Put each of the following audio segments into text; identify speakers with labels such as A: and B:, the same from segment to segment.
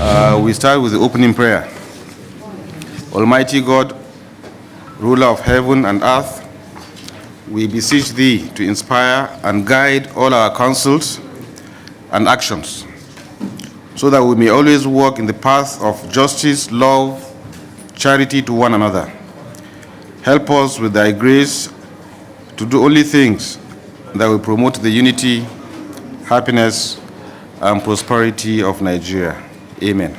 A: We start with the opening prayer. Almighty God, ruler of heaven and earth, we beseech thee to inspire and guide all our counsels and actions, so that we may always walk in the path of justice, love, charity to one another. Help us with thy grace to do only things that will promote the unity, happiness, and prosperity of Nigeria. Amen.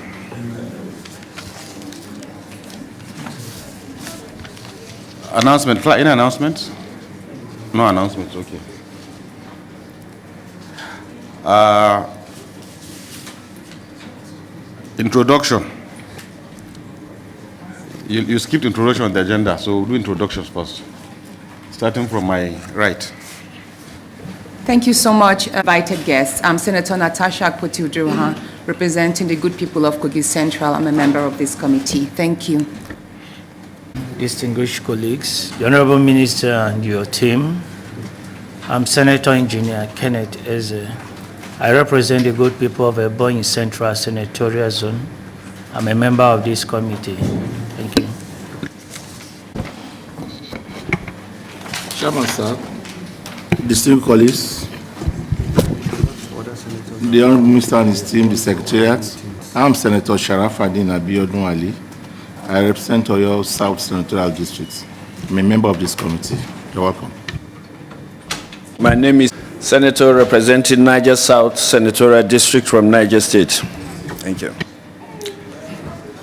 A: Announcement. Any announcements? No announcements, okay. Introduction. You skipped introduction on the agenda, so we'll do introductions first. Starting from my right.
B: Thank you so much, invited guests. I'm Senator Natasha Akpoti-Uduha, representing the good people of Kogi Central. I'm a member of this committee. Thank you.
C: Distinguished colleagues, the Honorable Minister and your team, I'm Senator Engineer Kenneth Eze. I represent the good people of Ebonyi Central Senatorial Zone. I'm a member of this committee. Thank you.
D: Chairman, sir, distinguished colleagues, the Honorable Minister and his team, the Secretariat, I'm Senator Sharafaddin Abiodun Ali. I represent Oyo South Senatorial District. I'm a member of this committee. You're welcome.
E: My name is Senator representing Niger South Senatorial District from Niger State. Thank you.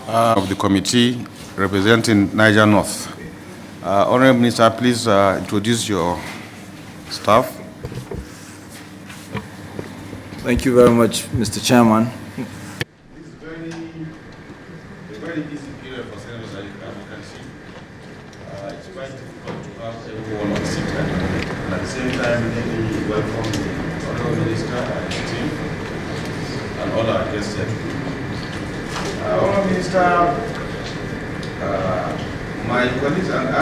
A: Of the committee representing Niger North. Honorable Minister, please introduce your staff.
F: Thank you very much, Mr. Chairman.
A: This is a very easy period for senators, as you can see. It's quite difficult to have everyone on seat. And at the same time, let me welcome the Honorable Minister and his team and all our guests here. Honorable Minister, my colleagues and I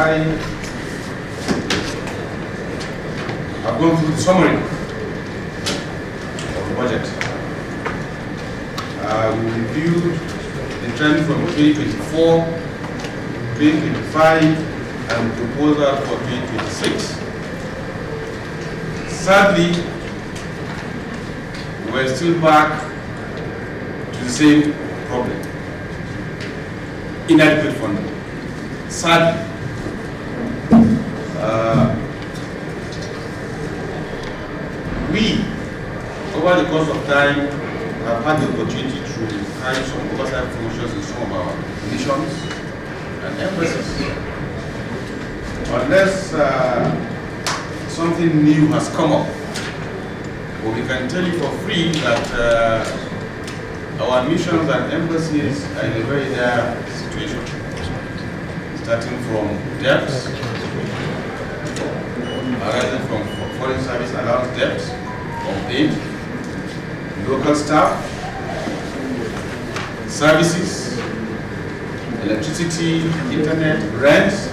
A: have gone through the summary of the budget. We reviewed the trend from 2024, 2025, and proposal for 2026. Sadly, we're still back to the same problem: inadequate funding. Sadly, we, over the course of time, have had the opportunity to carry some oversight functions in some of our missions and embassies. Unless something new has come up, well, we can tell you for free that our missions and embassies are in a very dire situation. Starting from debts, arising from foreign service allowance debts, unpaid, local staff, services, electricity, internet, rents,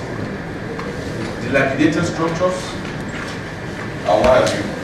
A: dilapidated structures, and what have you.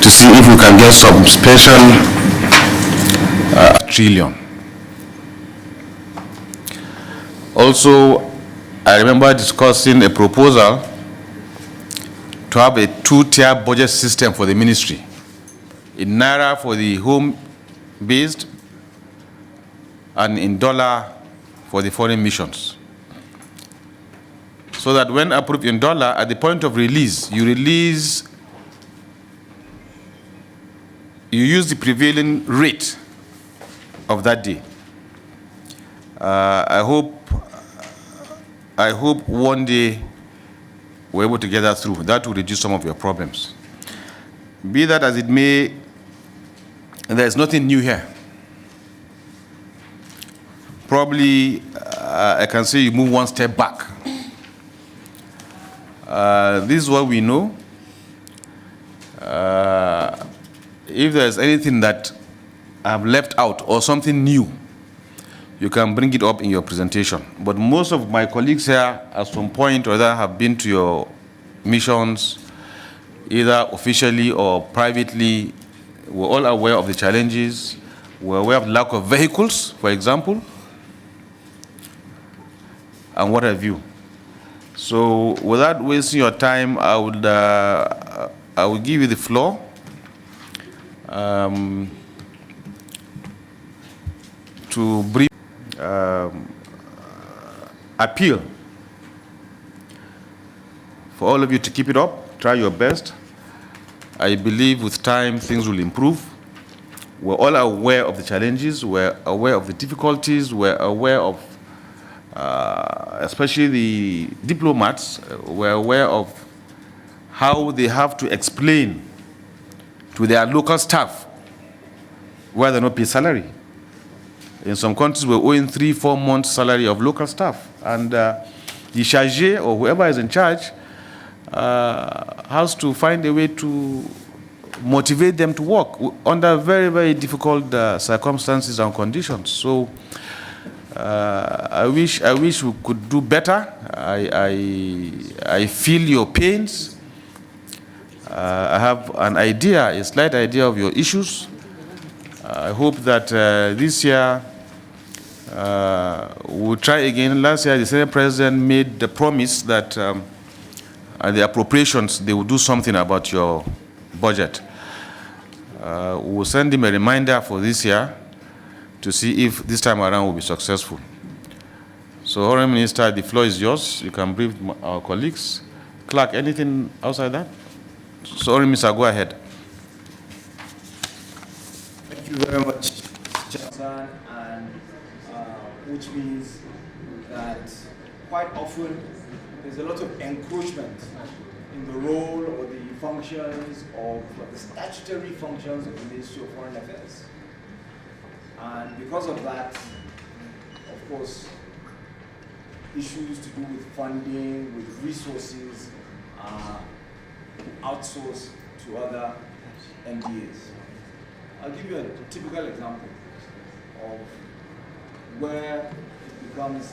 A: To see if we can get some special trillion. Also, I remember discussing a proposal to have a two-tier budget system for the ministry. In Naira for the home-based and in dollar for the foreign missions. so that when approved in dollar, at the point of release, you use the prevailing rate of that day. I hope one day we're able to get that through. That will reduce some of your problems. Be that as it may, there's nothing new here. Probably, I can say you move one step back. This is what we know. If there's anything that I've left out or something new, you can bring it up in your presentation. But most of my colleagues here, at some point or other, have been to your missions, either officially or privately. We're all aware of the challenges. We're aware of the lack of vehicles, for example, and what have you. So without wasting your time, I will give you the floor. To brief appeal for all of you to keep it up, try your best. I believe with time things will improve. We're all aware of the challenges, we're aware of the difficulties, we're aware of, especially the diplomats, we're aware of how they have to explain to their local staff why they're not paid salary. In some countries, we're owing 3-4 months' salary of local staff. And the chargé or whoever is in charge has to find a way to motivate them to work under very, very difficult circumstances and conditions. So I wish we could do better. I feel your pains. I have an idea, a slight idea of your issues. I hope that this year we'll try again. Last year, the Senate President made the promise that at the appropriations, they will do something about your budget. We'll send him a reminder for this year to see if this time around will be successful. So, Honourable Minister, the floor is yours. You can brief our colleagues. Clerk, anything outside that? So, Honourable Minister, go ahead.
F: Thank you very much, Mr. Chairman, and which means that quite often there's a lot of encroachment in the role or the functions of the statutory functions of the Ministry of Foreign Affairs. And because of that, of course, issues to do with funding, with resources, are outsourced to other MDAs. I'll give you a typical example of where it becomes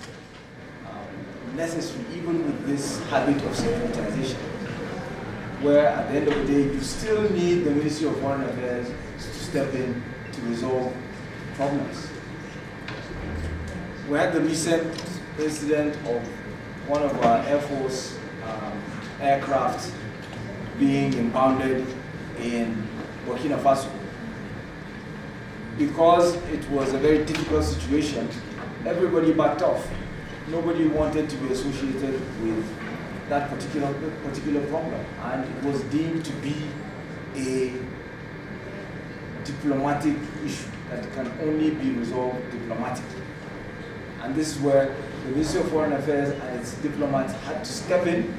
F: necessary, even with this habit of securitization, where at the end of the day, you still need the Ministry of Foreign Affairs to step in to resolve problems. We had the recent incident of one of our Air Force aircraft being impounded in Burkina Faso. Because it was a very difficult situation, everybody backed off. Nobody wanted to be associated with that particular problem, and it was deemed to be a diplomatic issue that can only be resolved diplomatically. And this is where the Ministry of Foreign Affairs and its diplomats had to step in,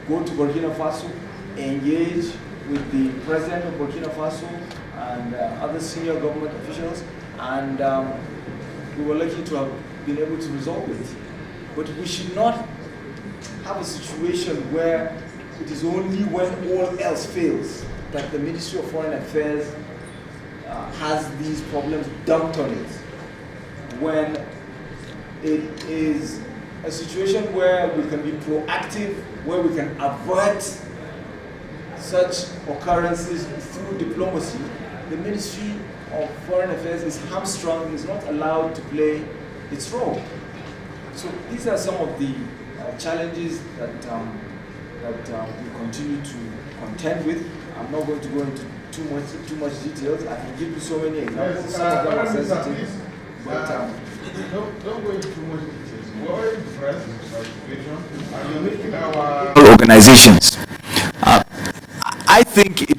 F: go to Burkina Faso, engage with the president of Burkina Faso and other senior government officials, and we were lucky to have been able to resolve it. But we should not have a situation where it is only when all else fails that the Ministry of Foreign Affairs has these problems dumped on it. When it is a situation where we can be proactive, where we can avert such occurrences through diplomacy, the Ministry of Foreign Affairs is hamstrung, is not allowed to play its role. So these are some of the challenges that we continue to contend with. I'm not going to go into too much details. I can give you so many examples. Some of them are sensitive, but
G: don't go into too much details.
F: organizations. I think it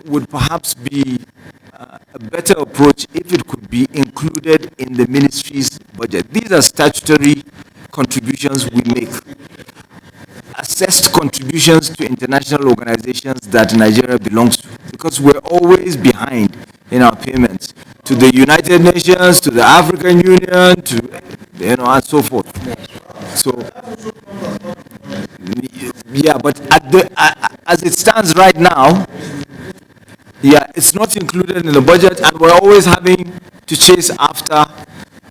F: would perhaps be a better approach if it could be included in the ministry's budget. These are statutory contributions we make. Assessed contributions to international organizations that Nigeria belongs to, because we're always behind in our payments to the United Nations, to the African Union, to, and so forth. So, yeah, but as it stands right now, yeah, it's not included in the budget, and we're always having to chase after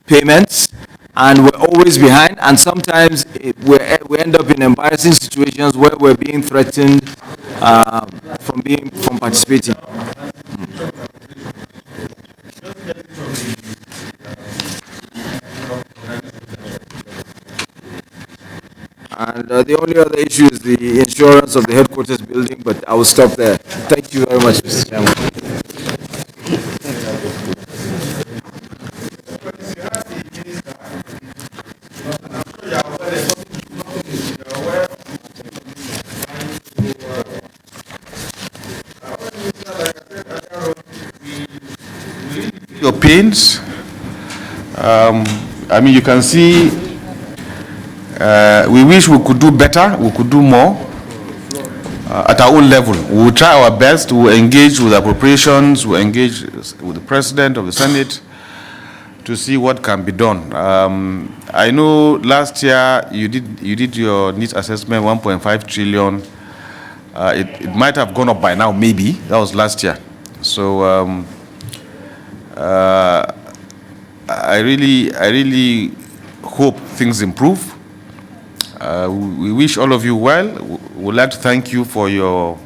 F: payments, and we're always behind, and sometimes we end up in embarrassing situations where we're being threatened from participating. And the only other issue is the insurance of the headquarters building, but I will stop there. Thank you very much, Mr. Chairman.
A: Your pains. I mean, you can see we wish we could do better, we could do more at our own level. We will try our best to engage with appropriations, we engage with the President of the Senate to see what can be done. I know last year you did your needs assessment, 1.5 trillion. It might have gone up by now, maybe. That was last year. So I really hope things improve. We wish all of you well. We would like to thank you for your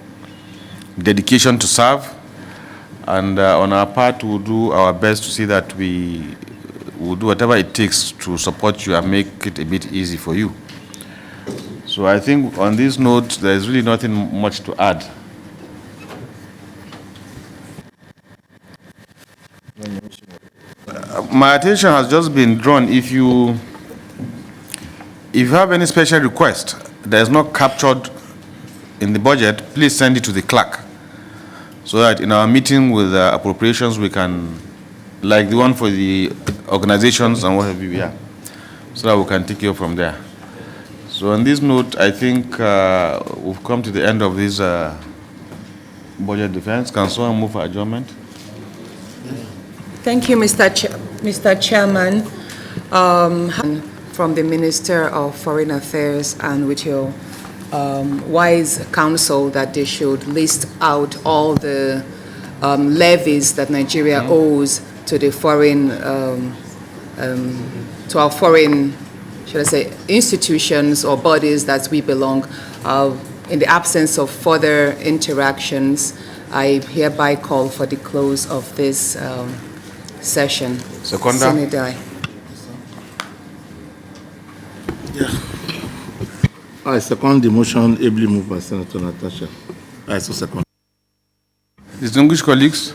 A: dedication to serve. And on our part, we'll do our best to see that we will do whatever it takes to support you and make it a bit easy for you. So I think on this note, there's really nothing much to add. My attention has just been drawn. If you have any special request that is not captured in the budget, please send it to the clerk, so that in our meeting with appropriations we can, like the one for the organizations and what have you, yeah, so that we can take you from there. So on this note, I think we've come to the end of this budget defense. Can someone move for adjournment?
B: Thank you, Mr. Chairman. From the Minister of Foreign Affairs, and with your wise counsel that they should list out all the levies that Nigeria owes to the foreign, to our foreign, should I say, institutions or bodies that we belong. In the absence of further interactions, I hereby call for the close of this session.
A: Seconder.
D: I second the motion ably moved by Senator Natasha. I so second.
A: Distinguished colleagues,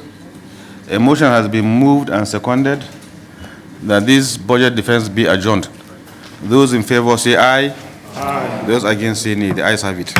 A: a motion has been moved and seconded that this budget defense be adjourned. Those in favor say aye. Aye. Those against say nay. The ayes have it.